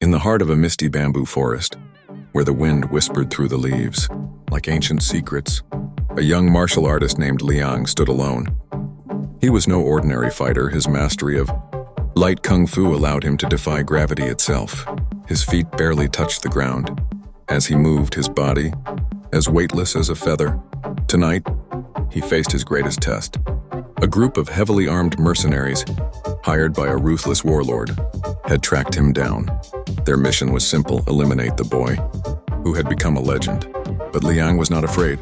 In the heart of a misty bamboo forest, where the wind whispered through the leaves, like ancient secrets, a young martial artist named Liang stood alone. He was no ordinary fighter. His mastery of light kung fu allowed him to defy gravity itself. His feet barely touched the ground. As he moved, his body, as weightless as a feather. Tonight, he faced his greatest test. A group of heavily armed mercenaries, hired by a ruthless warlord, had tracked him down. Their mission was simple: eliminate the boy, who had become a legend. But Liang was not afraid.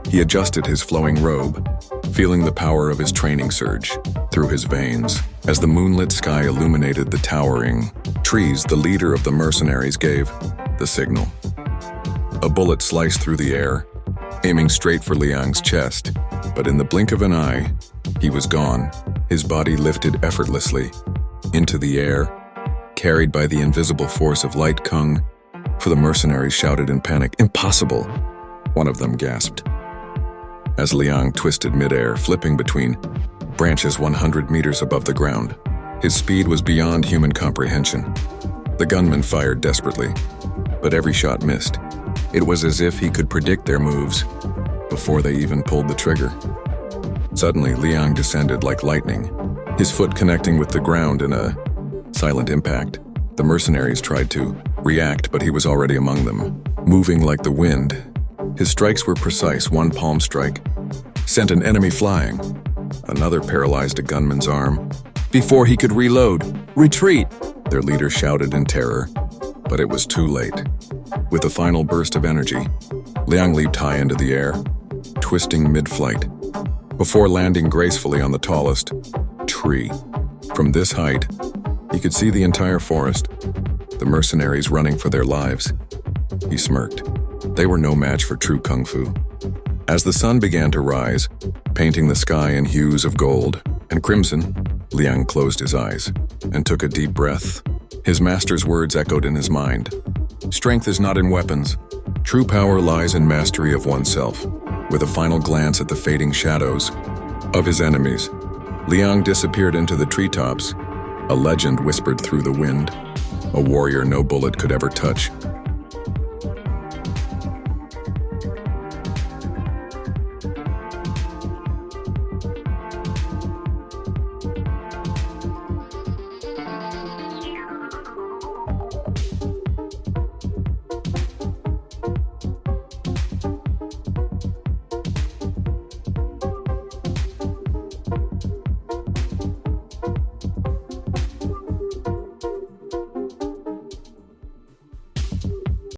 He adjusted his flowing robe, feeling the power of his training surge through his veins. As the moonlit sky illuminated the towering trees, the leader of the mercenaries gave the signal. A bullet sliced through the air, aiming straight for Liang's chest. But in the blink of an eye, he was gone. His body lifted effortlessly into the air, carried by the invisible force of light kung. For the mercenaries shouted in panic, "Impossible!" One of them gasped, as Liang twisted midair, flipping between branches 100 meters above the ground. His speed was beyond human comprehension. The gunman fired desperately, but every shot missed. It was as if he could predict their moves before they even pulled the trigger. Suddenly, Liang descended like lightning, his foot connecting with the ground in a silent impact. The mercenaries tried to react, but he was already among them, moving like the wind. His strikes were precise. One palm strike sent an enemy flying. Another paralyzed a gunman's arm before he could reload. "Retreat!" their leader shouted in terror, but it was too late. With a final burst of energy, Liang leaped high into the air, twisting mid-flight, before landing gracefully on the tallest tree. From this height, he could see the entire forest, the mercenaries running for their lives. He smirked. They were no match for true kung fu. As the sun began to rise, painting the sky in hues of gold and crimson, Liang closed his eyes and took a deep breath. His master's words echoed in his mind. Strength is not in weapons. True power lies in mastery of oneself. With a final glance at the fading shadows of his enemies, Liang disappeared into the treetops. A legend whispered through the wind, a warrior no bullet could ever touch.